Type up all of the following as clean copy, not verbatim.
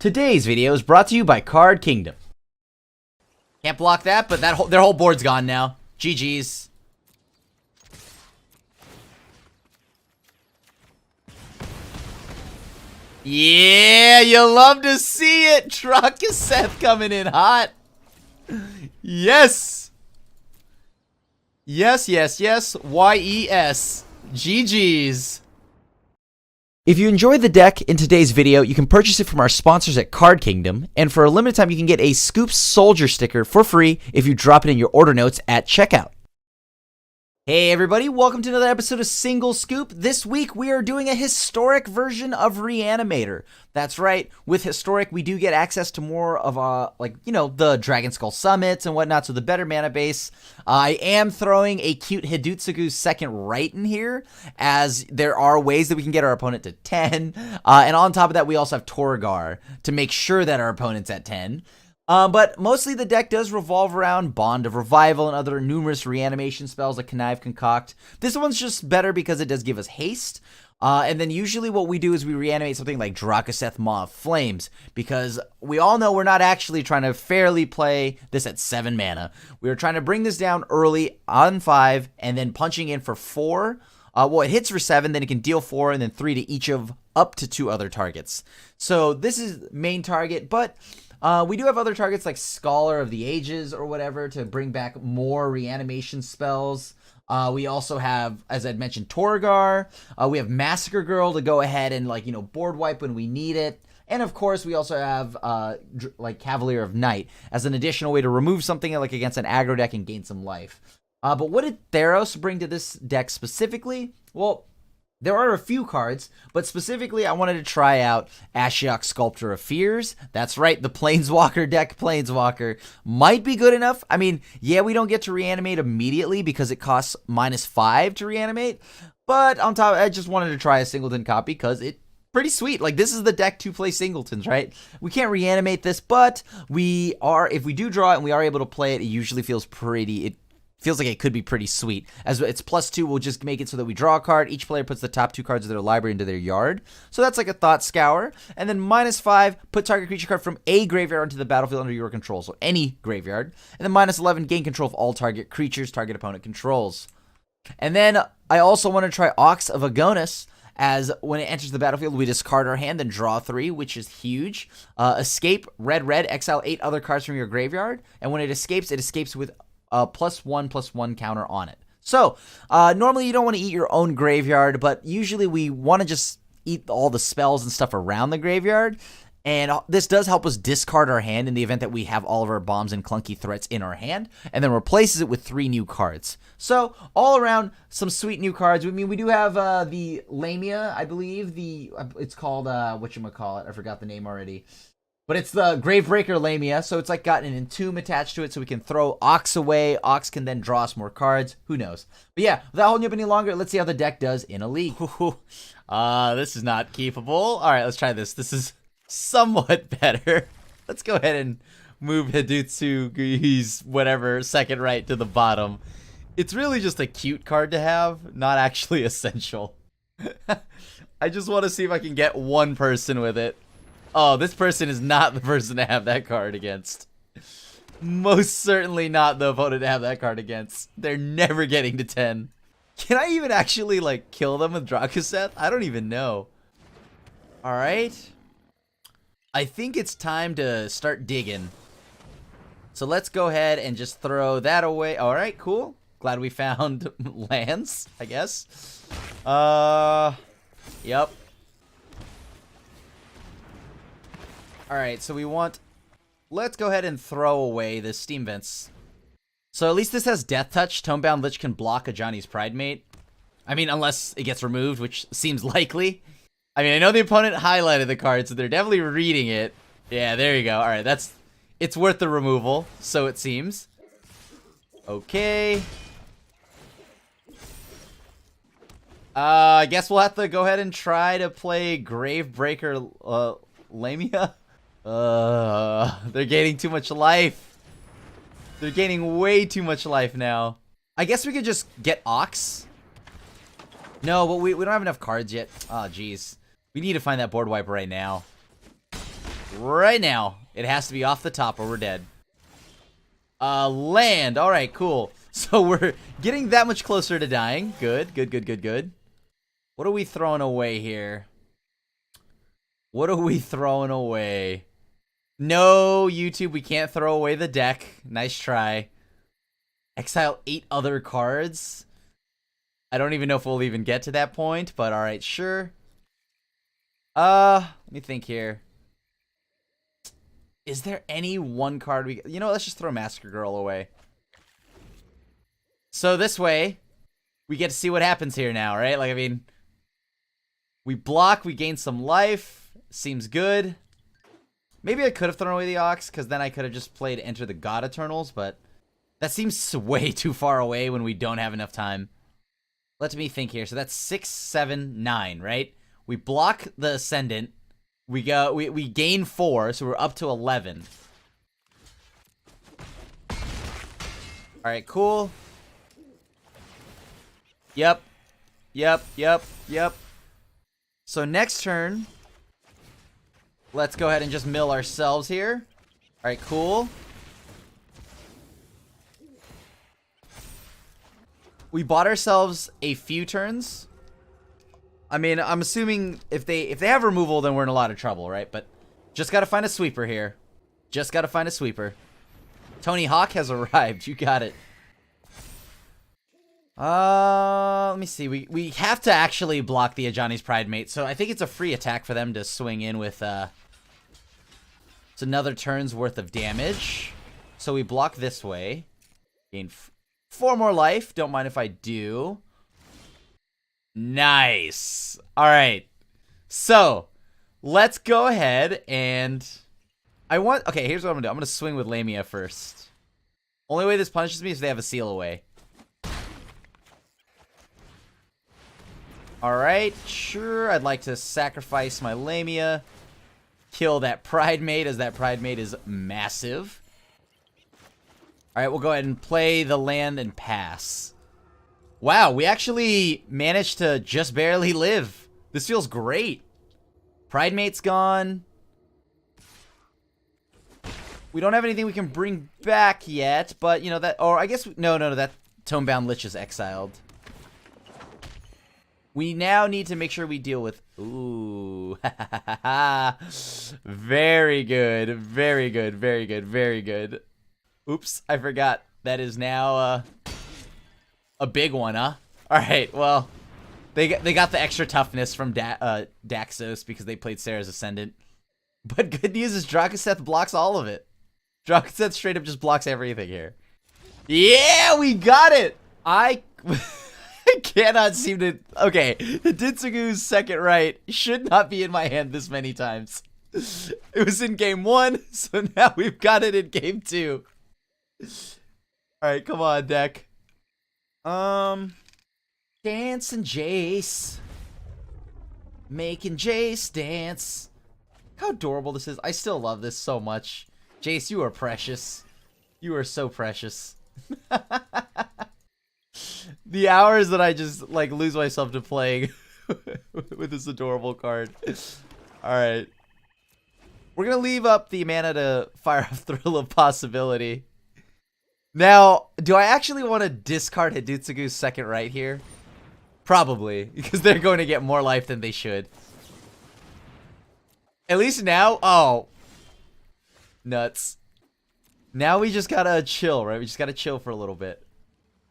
Today's video is brought to you by Card Kingdom. Can't block that, but their whole board's gone now. GG's. Yeah, you love to see it. Drakuseth coming in hot. Yes. Yes, yes, yes. YES. GG's. If you enjoyed the deck in today's video, you can purchase it from our sponsors at Card Kingdom, and for a limited time you can get a Scoop Soldier sticker for free if you drop it in your order notes at checkout. Hey everybody, welcome to another episode of Single Scoop. This week we are doing a historic version of Reanimator. That's right, with historic we do get access to more of the Dragon Skull summits and whatnot, so the better mana base. I am throwing a cute Hidutsugu second right in here, as there are ways that we can get our opponent to 10. And on top of that we also have Torgar to make sure that our opponent's at 10. But mostly the deck does revolve around Bond of Revival and other numerous reanimation spells like Connive, Concoct. This one's just better because it does give us haste. And then usually what we do is we reanimate something like Drakuseth, Maw of Flames, because we all know we're not actually trying to fairly play this at 7 mana. We're trying to bring this down early on 5 and then punching in for 4. Well, it hits for 7, then it can deal 4 and then 3 to each of up to 2 other targets. So this is main target, but we do have other targets like Scholar of the Ages or whatever to bring back more reanimation spells. We also have, as I'd mentioned, Torgar. We have Massacre Girl to go ahead and board wipe when we need it. And of course, we also have Cavalier of Night as an additional way to remove something like against an aggro deck and gain some life. But what did Theros bring to this deck specifically? Well, there are a few cards, but specifically I wanted to try out Ashiok Sculptor of Fears. That's right, the Planeswalker deck Planeswalker might be good enough. I mean, yeah, we don't get to reanimate immediately because it costs -5 to reanimate, but on top, I just wanted to try a singleton copy because it's pretty sweet. Like, this is the deck to play singletons, right? We can't reanimate this, but if we do draw it and we are able to play it, it usually feels feels like it could be pretty sweet. As it's +2, we'll just make it so that we draw a card. Each player puts the top 2 cards of their library into their yard. So that's like a Thought Scour. And then -5, put target creature card from a graveyard into the battlefield under your control. So any graveyard. And then -11, gain control of all target creatures target opponent controls. And then I also want to try Ox of Agonis, as when it enters the battlefield, we discard our hand, then draw 3, which is huge. Escape, red, exile 8 other cards from your graveyard. And when it escapes with +1/+1 counter on it. So, normally you don't want to eat your own graveyard, but usually we want to just eat all the spells and stuff around the graveyard. And this does help us discard our hand in the event that we have all of our bombs and clunky threats in our hand, and then replaces it with 3 new cards. So, all around, some sweet new cards. I mean, we do have the Lamia, I believe. It's called, whatchamacallit, I forgot the name already. But it's the Gravebreaker Lamia, so it's like got an Entomb attached to it, so we can throw Ox away. Ox can then draw us more cards. Who knows? But yeah, without holding you up any longer, let's see how the deck does in a league. This is not keepable. All right, let's try this. This is somewhat better. Let's go ahead and move Hidutsugu's whatever second right to the bottom. It's really just a cute card to have, not actually essential. I just want to see if I can get one person with it. Oh, this person is not the person to have that card against. Most certainly not the opponent to have that card against. They're never getting to 10. Can I even actually, kill them with Drakuseth? I don't even know. Alright. I think it's time to start digging. So let's go ahead and just throw that away. Alright, cool. Glad we found lands, I guess. Yep. Alright, so let's go ahead and throw away the Steam Vents. So at least this has Death Touch. Tonebound Lich can block a Johnny's Pridemate. I mean, unless it gets removed, which seems likely. I mean, I know the opponent highlighted the card, so they're definitely reading it. Yeah, there you go. Alright, it's worth the removal, so it seems. Okay. I guess we'll have to go ahead and try to play Gravebreaker Lamia. They're gaining too much life. They're gaining way too much life now. I guess we could just get Ox. No, but we don't have enough cards yet. Oh, jeez. We need to find that board wipe right now. Right now. It has to be off the top or we're dead. Land. Alright, cool. So we're getting that much closer to dying. Good, good, good, good, good. What are we throwing away here? What are we throwing away? No, YouTube, we can't throw away the deck. Nice try. Exile 8 other cards. I don't even know if we'll even get to that point, but alright, sure. Let me think here. Is there any one card we... You know, let's just throw Massacre Girl away. So this way, we get to see what happens here now, right? Like, I mean, we block, we gain some life. Seems good. Maybe I could have thrown away the Ox, because then I could have just played Enter the God Eternals, but that seems way too far away when we don't have enough time. Let me think here. So that's 6, 7, 9, right? We block the Ascendant. We gain 4, so we're up to 11. Alright, cool. Yep. So next turn, let's go ahead and just mill ourselves here. Alright, cool. We bought ourselves a few turns. I mean, I'm assuming if they have removal, then we're in a lot of trouble, right? But just gotta find a sweeper here. Just gotta find a sweeper. Tony Hawk has arrived. You got it. Let me see. We have to actually block the Ajani's Pridemate, so I think it's a free attack for them to swing in with. It's another turn's worth of damage. So we block this way. Gain 4 more life. Don't mind if I do. Nice. All right. So let's go ahead and okay, here's what I'm gonna do. I'm gonna swing with Lamia first. Only way this punishes me is if they have a seal away. All right, sure. I'd like to sacrifice my Lamia, kill that Pridemate, as that Pridemate is massive. All right, we'll go ahead and play the land and pass. Wow, we actually managed to just barely live. This feels great. Pridemate's gone. We don't have anything we can bring back yet, but, you know, that... Or I guess... No, that Tomebound Lich is exiled. We now need to make sure we deal with... Ooh. Very good. Very good. Very good. Very good. Oops, I forgot. That is now... a big one, huh? Alright, well, they got the extra toughness from Daxos because they played Sarah's Ascendant. But good news is Drakuseth blocks all of it. Drakuseth straight up just blocks everything here. Yeah, we got it! I cannot seem to... Okay, the Ditsugu's second right should not be in my hand this many times. It was in game 1, so now we've got it in game 2. Alright, come on, deck. Dance and Jace. Making Jace dance. How adorable this is. I still love this so much. Jace, you are precious. You are so precious. The hours that I just, like, lose myself to playing with this adorable card. Alright. We're gonna leave up the mana to fire off Thrill of Possibility. Now, do I actually want to discard Hidetsugu's second right here? Probably, because they're going to get more life than they should. At least now... Oh. Nuts. Now we just gotta chill, right? We just gotta chill for a little bit.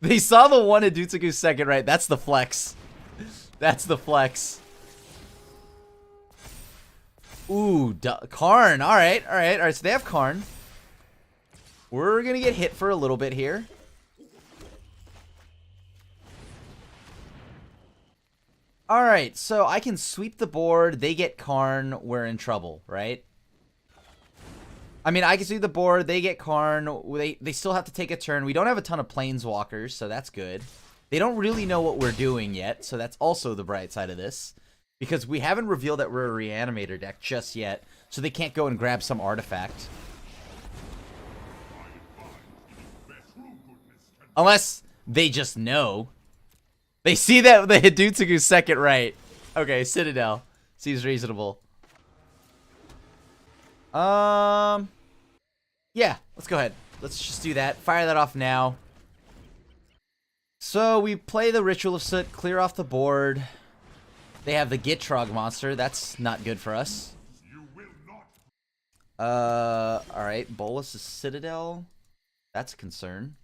They saw the one Hidetsugu's second right. That's the flex. That's the flex. Ooh, Karn. Alright. So they have Karn. We're gonna get hit for a little bit here. Alright, so I can sweep the board. They get Karn. We're in trouble, right? I mean, I can sweep the board. They get Karn. They still have to take a turn. We don't have a ton of Planeswalkers, so that's good. They don't really know what we're doing yet, so that's also the bright side of this. Because we haven't revealed that we're a Reanimator deck just yet, so they can't go and grab some artifact. Unless they just know. They see that the Hidetsugu's second right. Okay, Citadel. Seems reasonable. Yeah, let's go ahead. Let's just do that. Fire that off now. So we play the Ritual of Soot, clear off the board. They have the Gitrog monster. That's not good for us. Alright. Bolas' Citadel. That's a concern.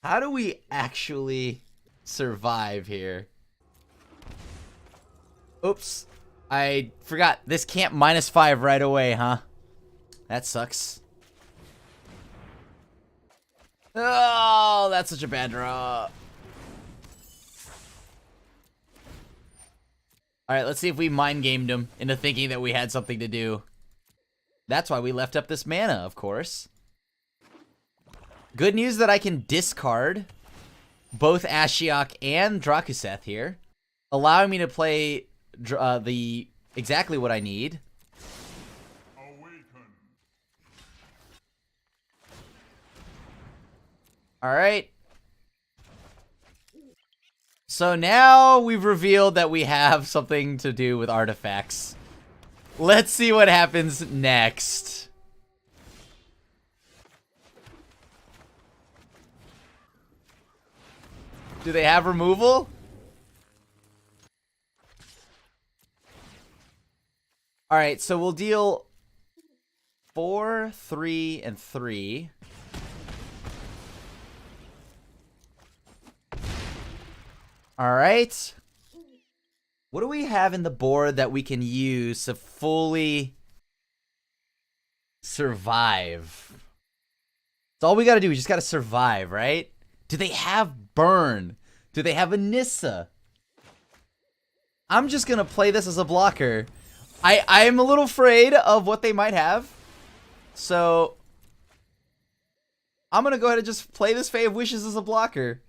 How do we actually survive here? Oops. I forgot. This can't -5 right away, huh? That sucks. Oh, that's such a bad draw. Alright, let's see if we mind gamed him into thinking that we had something to do. That's why we left up this mana, of course. Good news that I can discard both Ashiok and Drakuseth here, allowing me to play exactly what I need. Alright. So now we've revealed that we have something to do with artifacts. Let's see what happens next. Do they have removal? Alright, so we'll deal 4, 3, and 3. Alright. What do we have in the board that we can use to fully survive? That's all we gotta do. We just gotta survive, right? Do they have Burn? Do they have a Nissa? I'm just gonna play this as a blocker. I'm a little afraid of what they might have. So I'm gonna go ahead and just play this Fae of Wishes as a blocker.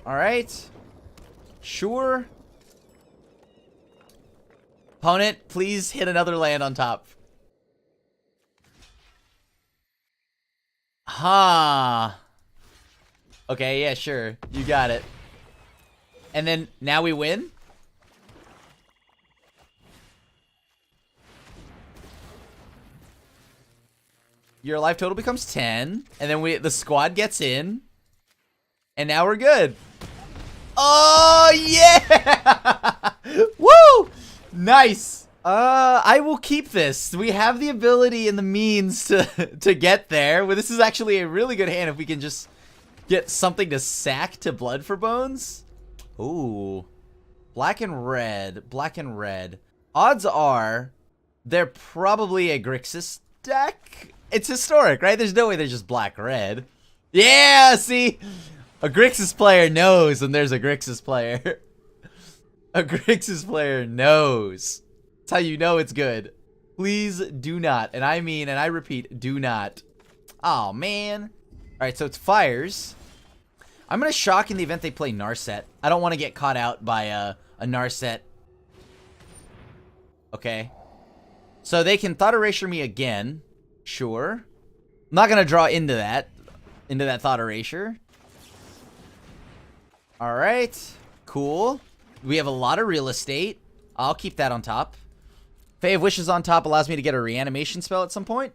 Alright. Sure. Opponent, please hit another land on top. Huh. Okay, yeah, sure. You got it. And then, now we win? Your life total becomes 10. And then the squad gets in. And now we're good. Oh, yeah! Woo! Nice. I will keep this. We have the ability and the means to get there. Well, this is actually a really good hand if we can just get something to sack to Blood for Bones. Ooh. Black and red. Black and red. Odds are they're probably a Grixis deck. It's historic, right? There's no way they're just black-red. Yeah, see? A Grixis player knows when there's a Grixis player. A Grixis player knows. That's how you know it's good. Please do not, and I mean, and I repeat, do not. Oh man. Alright, so it's fires. I'm gonna shock in the event they play Narset. I don't want to get caught out by a Narset. Okay. So they can Thought Erasure me again. Sure. I'm not gonna draw into that Thought Erasure. Alright. Cool. We have a lot of real estate. I'll keep that on top. Fae of Wishes on top allows me to get a reanimation spell at some point.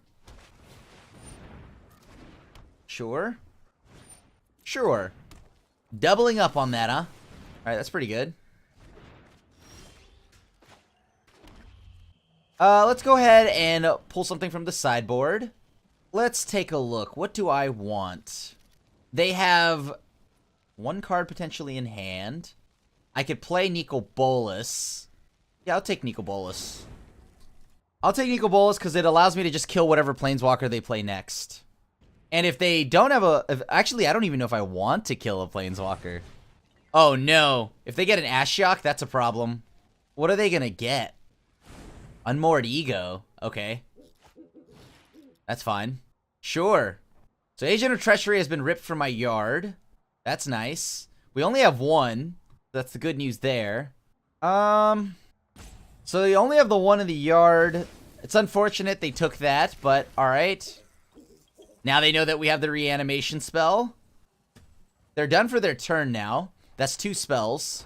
Sure. Sure. Doubling up on that, huh? Alright, that's pretty good. Let's go ahead and pull something from the sideboard. Let's take a look. What do I want? They have one card potentially in hand. I could play Nicol Bolas. Yeah, I'll take Nicol Bolas. I'll take Nicol Bolas because it allows me to just kill whatever Planeswalker they play next. And if they don't have actually, I don't even know if I want to kill a Planeswalker. Oh, no. If they get an Ashiok, that's a problem. What are they going to get? Unmoored Ego. Okay. That's fine. Sure. So Agent of Treachery has been ripped from my yard. That's nice. We only have one. That's the good news there. So they only have the one in the yard. It's unfortunate they took that, but alright. Now they know that we have the reanimation spell. They're done for their turn now. That's 2 spells.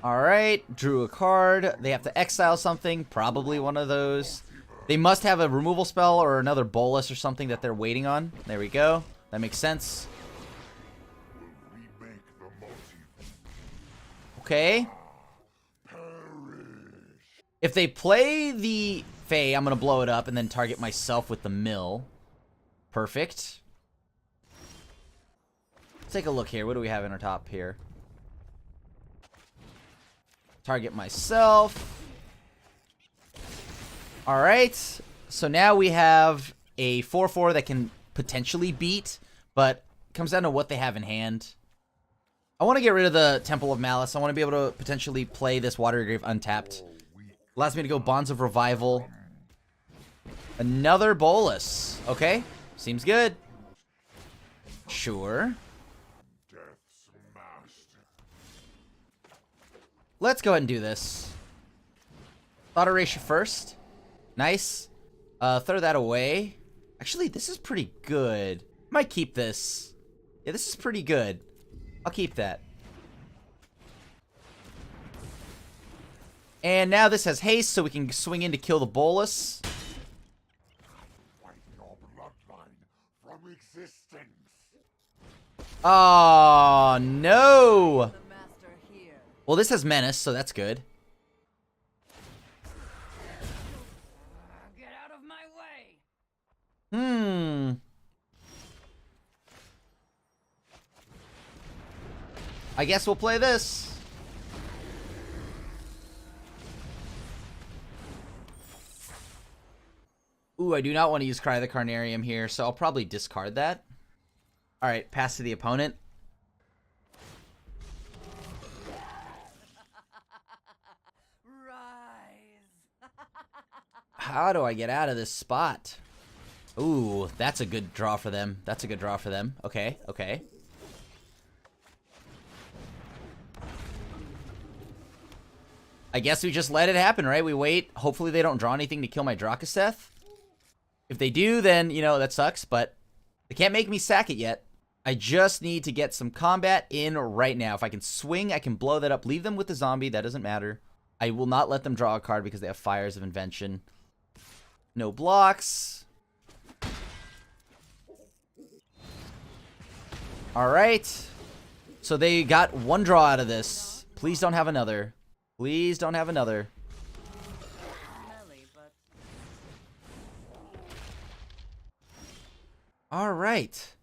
Alright, drew a card. They have to exile something, probably one of those. They must have a removal spell or another bolus or something that they're waiting on. There we go. That makes sense. Okay. If they play the Fae, I'm going to blow it up and then target myself with the mill. Perfect. Let's take a look here. What do we have in our top here? Target myself. Alright. So now we have a 4/4 that can potentially beat, but it comes down to what they have in hand. I want to get rid of the Temple of Malice. I want to be able to potentially play this Watery Grave untapped. Allows me to go Bonds of Revival. Another Bolus. Okay. Seems good. Sure. Let's go ahead and do this. Thought Erasure first. Nice. Throw that away. Actually, this is pretty good. Might keep this. Yeah, this is pretty good. I'll keep that. And now this has haste, so we can swing in to kill the Bolus. Oh, no! Well, this has menace, so that's good. Get out of my way. I guess we'll play this. Ooh, I do not want to use Cry the Carnarium here, so I'll probably discard that. Alright, pass to the opponent. How do I get out of this spot? Ooh, that's a good draw for them. That's a good draw for them. Okay, okay. I guess we just let it happen, right? We wait. Hopefully they don't draw anything to kill my Drakuseth. If they do, then, you know, that sucks, but they can't make me sack it yet. I just need to get some combat in right now. If I can swing, I can blow that up. Leave them with the zombie. That doesn't matter. I will not let them draw a card because they have Fires of Invention. No blocks. Alright. So they got one draw out of this. Please don't have another. Please don't have another. Alright.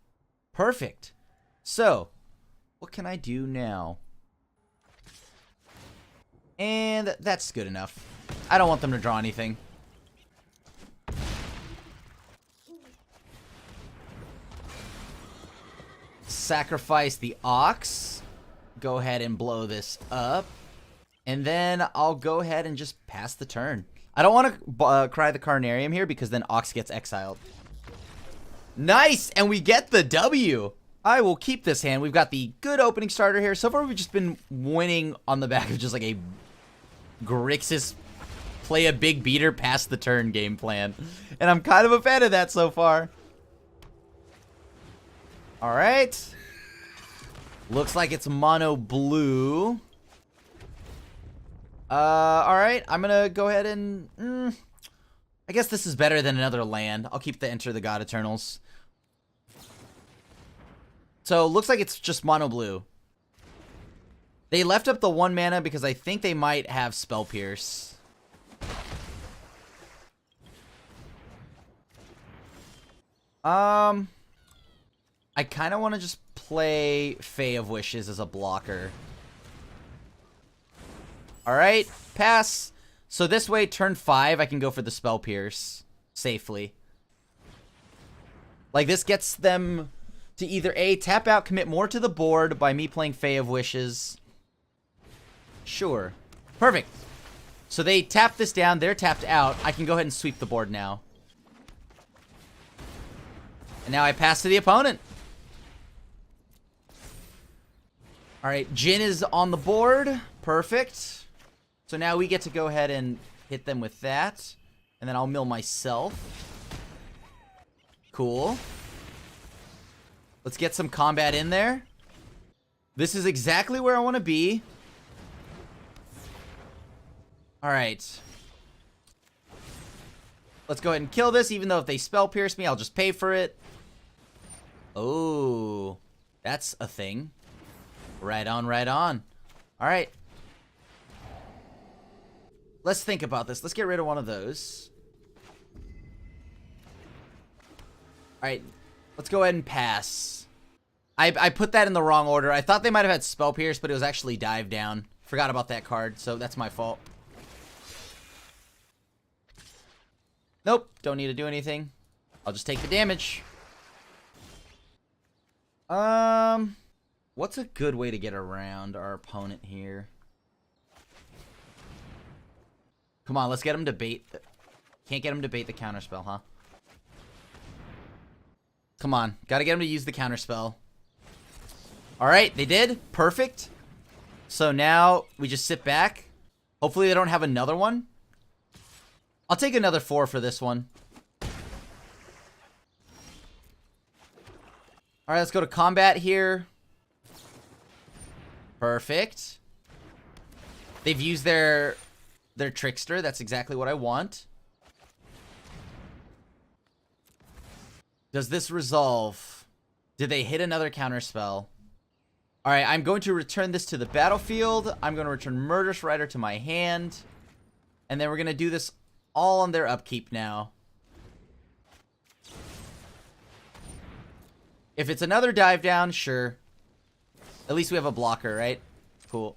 Perfect. So, what can I do now? And that's good enough. I don't want them to draw anything. Sacrifice the Ox. Go ahead and blow this up. And then I'll go ahead and just pass the turn. I don't want to cry the Carnarium here because then Ox gets exiled. Nice! And we get the W. I will keep this hand. We've got the good opening starter here. So far, we've just been winning on the back of just like a Grixis play a big beater past the turn game plan. And I'm kind of a fan of that so far. Alright. Looks like it's mono blue. Alright. I'm gonna go ahead and... I guess this is better than another land. I'll keep the Enter the God Eternals. So, looks like it's just mono blue. They left up the 1 mana because I think they might have Spell Pierce. I kind of want to just play Fae of Wishes as a blocker. Alright, pass. So this way, turn 5, I can go for the Spell Pierce safely. Like, this gets them to either A, tap out, commit more to the board by me playing Fae of Wishes. Sure. Perfect. So they tap this down, they're tapped out. I can go ahead and sweep the board now. And now I pass to the opponent. Alright, Jin is on the board. Perfect. So now we get to go ahead and hit them with that. And then I'll mill myself. Cool. Let's get some combat in there. This is exactly where I want to be. Alright. Let's go ahead and kill this, even though if they spell pierce me, I'll just pay for it. Oh, that's a thing. Right on, right on. Alright. Let's think about this. Let's get rid of one of those. Alright, let's go ahead and pass. I put that in the wrong order. I thought they might have had Spell Pierce, but it was actually Dive Down. Forgot about that card, so that's my fault. Nope, don't need to do anything. I'll just take the damage. What's a good way to get around our opponent here? Come on, let's get him to bait. Can't get him to bait the counterspell, huh? Come on, gotta get him to use the counterspell. Alright, they did. Perfect. So now we just sit back. Hopefully they don't have another one. I'll take another 4 for this one. Alright, let's go to combat here. Perfect. They've used their Trickster. That's exactly what I want. Does this resolve? Did they hit another counterspell? Alright, I'm going to return this to the battlefield. I'm going to return Murderous Rider to my hand. And then we're going to do this all on their upkeep now. If it's another dive down, sure. At least we have a blocker, right? Cool.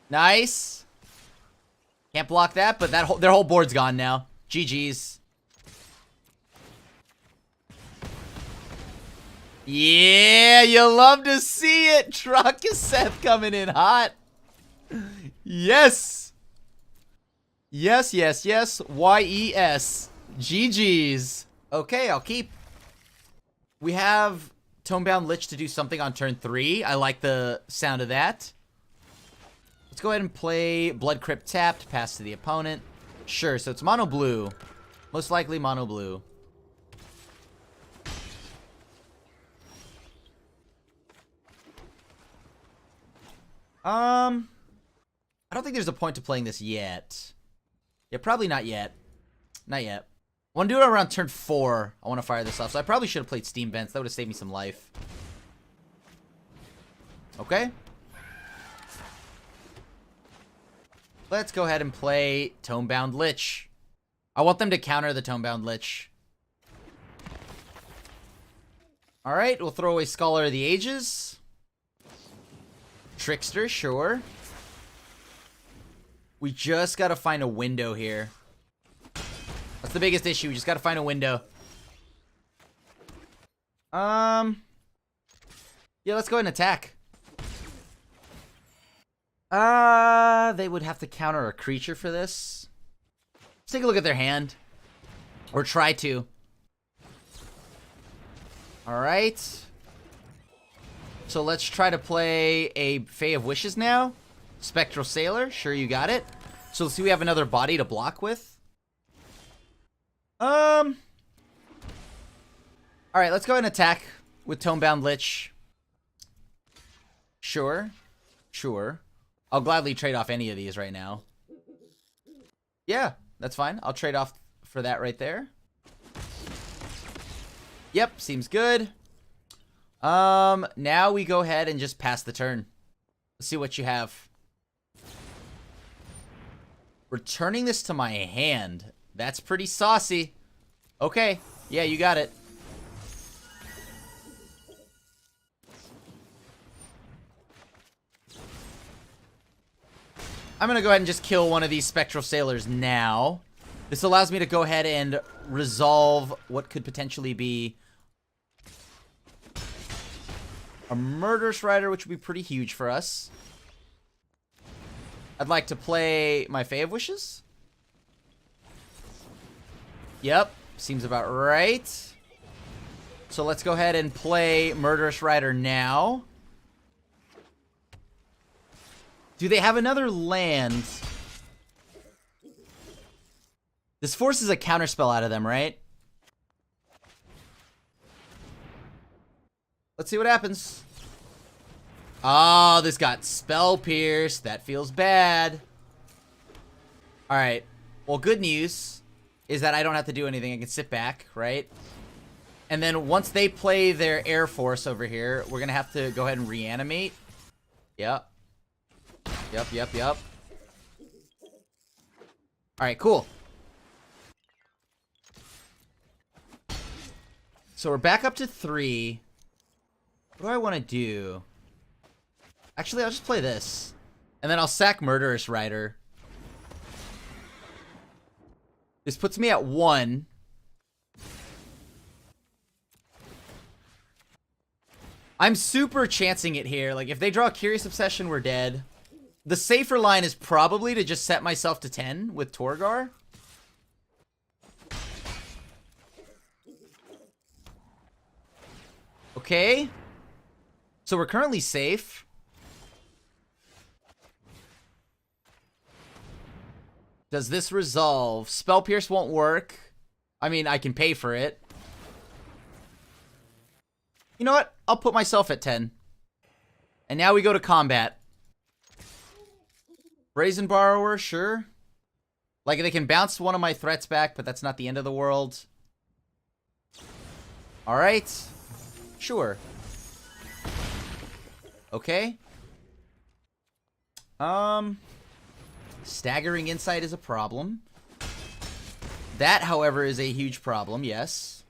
Nice. Can't block that, but their whole board's gone now. GG's. Yeah, you love to see it. Drakuseth coming in hot. Yes. Yes, yes, yes. YES. GG's. Okay, I'll keep. We have Tonebound Lich to do something on turn 3. I like the sound of that. Let's go ahead and play Blood Crypt tapped, pass to the opponent. Sure, so it's mono blue. Most likely mono blue. I don't think there's a point to playing this yet. Yeah, probably not yet. Not yet. I want to do it around turn 4. I want to fire this off. So I probably should have played Steam Vents. That would have saved me some life. Okay. Let's go ahead and play Tonebound Lich. I want them to counter the Tonebound Lich. Alright, we'll throw away Scholar of the Ages. Trickster, sure. We just gotta find a window here. That's the biggest issue. We just gotta find a window. Yeah, let's go ahead and attack. They would have to counter a creature for this. Let's take a look at their hand. Or try to. Alright. So let's try to play a Fae of Wishes now. Spectral Sailor, sure, you got it. So let's see, we have another body to block with. Alright, let's go ahead and attack with Tonebound Lich. Sure. Sure. I'll gladly trade off any of these right now. Yeah, that's fine. I'll trade off for that right there. Yep, seems good. Now we go ahead and just pass the turn. Let's see what you have. Returning this to my hand. That's pretty saucy. Okay. Yeah, you got it. I'm going to go ahead and just kill one of these Spectral Sailors now. This allows me to go ahead and resolve what could potentially be a Murderous Rider, which would be pretty huge for us. I'd like to play my Fae of Wishes. Yep, seems about right. So let's go ahead and play Murderous Rider now. Do they have another land? This forces a counterspell out of them, right? Let's see what happens. Oh, this got Spell Pierce. That feels bad. Alright. Well, good news is that I don't have to do anything. I can sit back, right? And then once they play their Air Force over here, we're going to have to go ahead and reanimate. Yep. Yep. Alright, cool. So we're back up to 3. What do I want to do? Actually, I'll just play this. And then I'll sack Murderous Rider. This puts me at 1. I'm super chancing it here. Like, if they draw Curious Obsession, we're dead. The safer line is probably to just set myself to 10 with Torgar. Okay. So we're currently safe. Does this resolve? Spell Pierce won't work. I mean, I can pay for it. You know what? I'll put myself at 10. And now we go to combat. Brazen Borrower, sure. Like, they can bounce one of my threats back, but that's not the end of the world. Alright. Sure. Okay. Staggering Insight is a problem. That, however, is a huge problem, yes.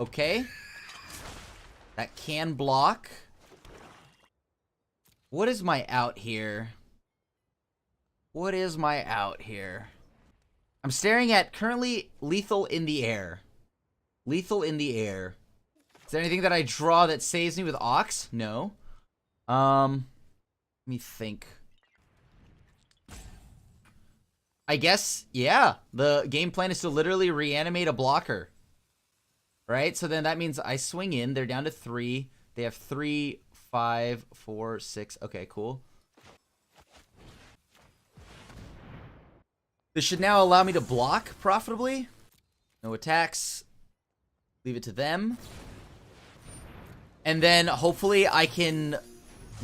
Okay. That can block. What is my out here? What is my out here? I'm staring at currently Lethal in the Air. Lethal in the Air. Is there anything that I draw that saves me with Ox? No. Let me think. I guess, yeah. The game plan is to literally reanimate a blocker. Right? So then that means I swing in. They're down to 3. They have 3, 5, 4, 6. Okay, cool. This should now allow me to block profitably. No attacks. Leave it to them. And then hopefully I can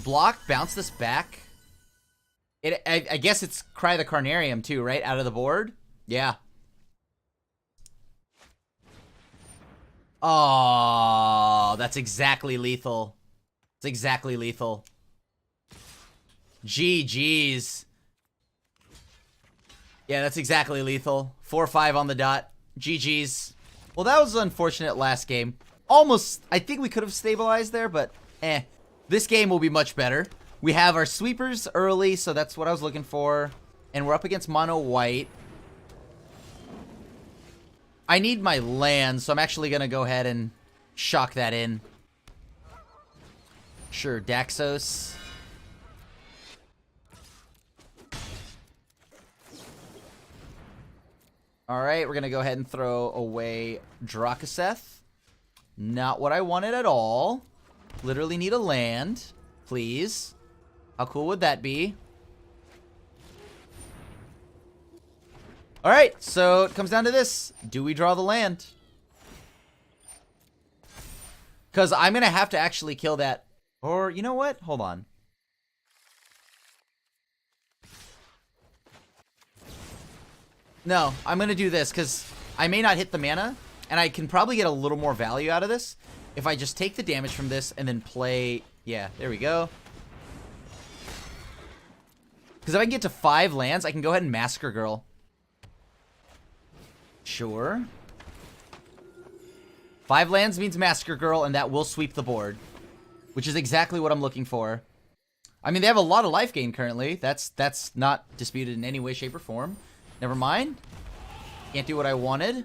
block, bounce this back. I guess it's Cry the Carnarium too, right? Out of the board? Yeah. Oh, that's exactly lethal. It's exactly lethal. GG's. Yeah, that's exactly lethal. 4-5 on the dot. GG's. Well, that was an unfortunate last game. Almost, I think we could have stabilized there, but This game will be much better. We have our sweepers early, so that's what I was looking for. And we're up against mono white. I need my land, so I'm actually going to go ahead and shock that in. Sure, Daxos. Alright, we're going to go ahead and throw away Drakuseth. Not what I wanted at all. Literally need a land. Please. How cool would that be? Alright, so it comes down to this. Do we draw the land? Because I'm going to have to actually kill that. Or, you know what? Hold on. No, I'm going to do this because I may not hit the mana. And I can probably get a little more value out of this if I just take the damage from this and then play... Yeah, there we go. Because if I can get to 5 lands, I can go ahead and Massacre Girl. Sure. 5 lands means Massacre Girl, and that will sweep the board. Which is exactly what I'm looking for. I mean, they have a lot of life gain currently. That's not disputed in any way, shape, or form. Never mind. Can't do what I wanted.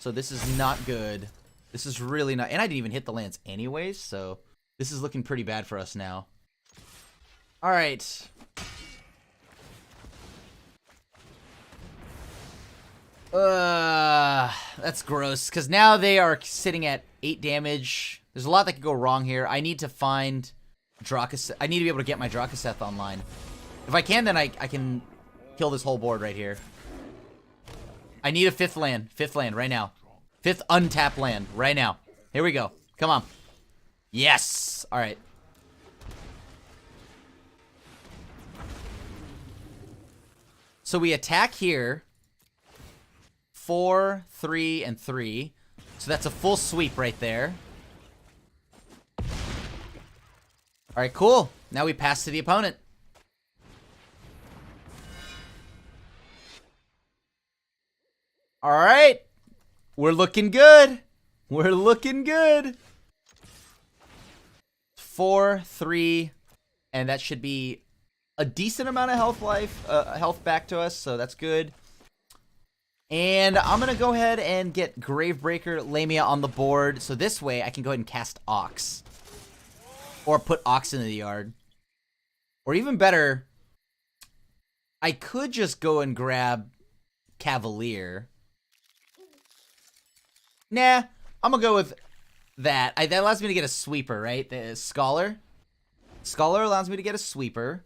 So this is not good. This is really not... And I didn't even hit the lands anyways, so... This is looking pretty bad for us now. Alright. That's gross. Because now they are sitting at 8 damage. There's a lot that could go wrong here. I need to find Drakuseth. I need to be able to get my Drakuseth online. If I can, then I can kill this whole board right here. I need a 5th land. 5th land right now. 5th untapped land right now. Here we go. Come on. Yes! Alright. So we attack here. 4, 3, and 3. So that's a full sweep right there. Alright, cool. Now we pass to the opponent. Alright. We're looking good. We're looking good. 4, 3, and that should be a decent amount of health back to us, so that's good. And I'm gonna go ahead and get Gravebreaker Lamia on the board, so this way I can go ahead and cast Ox. Or put Ox into the yard. Or even better, I could just go and grab Cavalier. Nah, I'm gonna go with that. That allows me to get a sweeper, right? The Scholar. Scholar allows me to get a sweeper.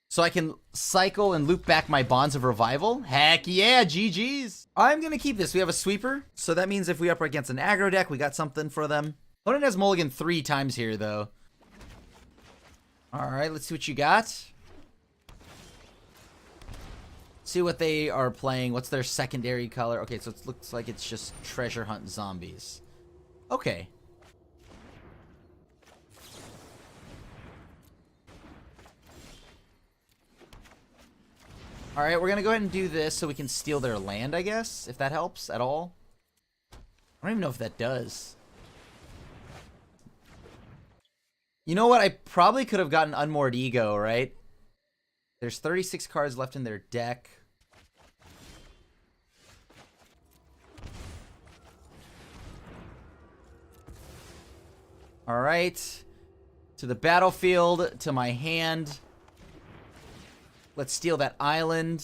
So I can cycle and loop back my Bonds of Revival. Heck yeah, GG's. I'm gonna keep this. We have a sweeper. So that means if we up against an aggro deck, we got something for them. Opponent has mulligan 3 times here, though. Alright, let's see what you got. See what they are playing. What's their secondary color? Okay, so it looks like it's just Treasure Hunt Zombies. Okay. Alright, we're gonna go ahead and do this so we can steal their land, I guess, if that helps at all. I don't even know if that does. You know what? I probably could have gotten Unmoored Ego, right? There's 36 cards left in their deck. Alright. To the battlefield, to my hand. Let's steal that island.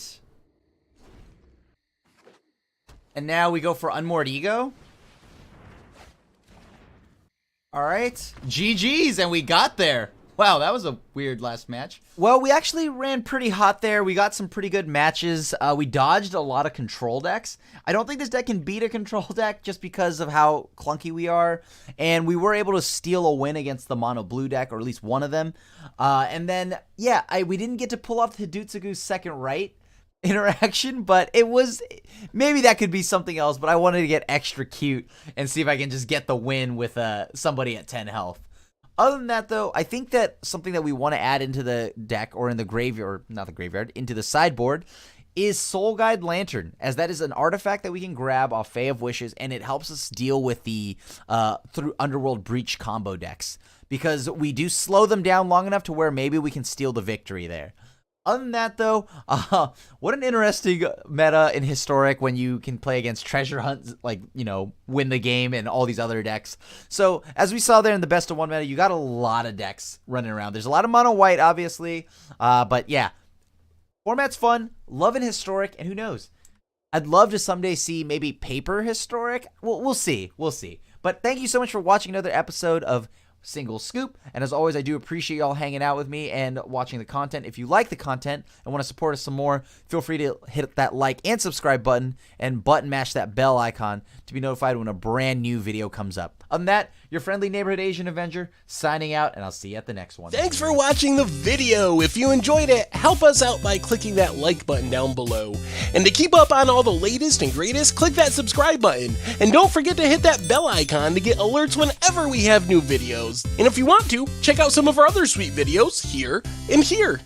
And now we go for Unmoored Ego. Alright. GG's, and we got there. Wow, that was a weird last match. Well, we actually ran pretty hot there. We got some pretty good matches. We dodged a lot of control decks. I don't think this deck can beat a control deck just because of how clunky we are. And we were able to steal a win against the mono blue deck, or at least one of them. And then, yeah, we didn't get to pull off the Dutsugu's second right interaction, but it was, maybe that could be something else, but I wanted to get extra cute and see if I can just get the win with somebody at 10 health. Other than that, though, I think that something that we want to add into the deck, or in the graveyard, not the graveyard, into the sideboard, is Soul Guide Lantern, as that is an artifact that we can grab off Fae of Wishes, and it helps us deal with the through Underworld Breach combo decks, because we do slow them down long enough to where maybe we can steal the victory there. Other than that, though, what an interesting meta in Historic when you can play against Treasure Hunt, like, you know, win the game and all these other decks. So, as we saw there in the best of one meta, you got a lot of decks running around. There's a lot of mono white, obviously, but yeah. Format's fun, love in Historic, and who knows? I'd love to someday see maybe paper Historic. We'll see. We'll see. But thank you so much for watching another episode of Single Scoop, and as always, I do appreciate y'all hanging out with me and watching the content. If you like the content and want to support us some more, feel free to hit that like and subscribe button and button mash that bell icon to be notified when a brand new video comes up. Other than that, your friendly neighborhood Asian Avenger signing out, and I'll see you at the next one. Thanks for watching the video. If you enjoyed it, help us out by clicking that like button down below. And to keep up on all the latest and greatest, click that subscribe button. And don't forget to hit that bell icon to get alerts whenever we have new videos. And if you want to, check out some of our other sweet videos here and here.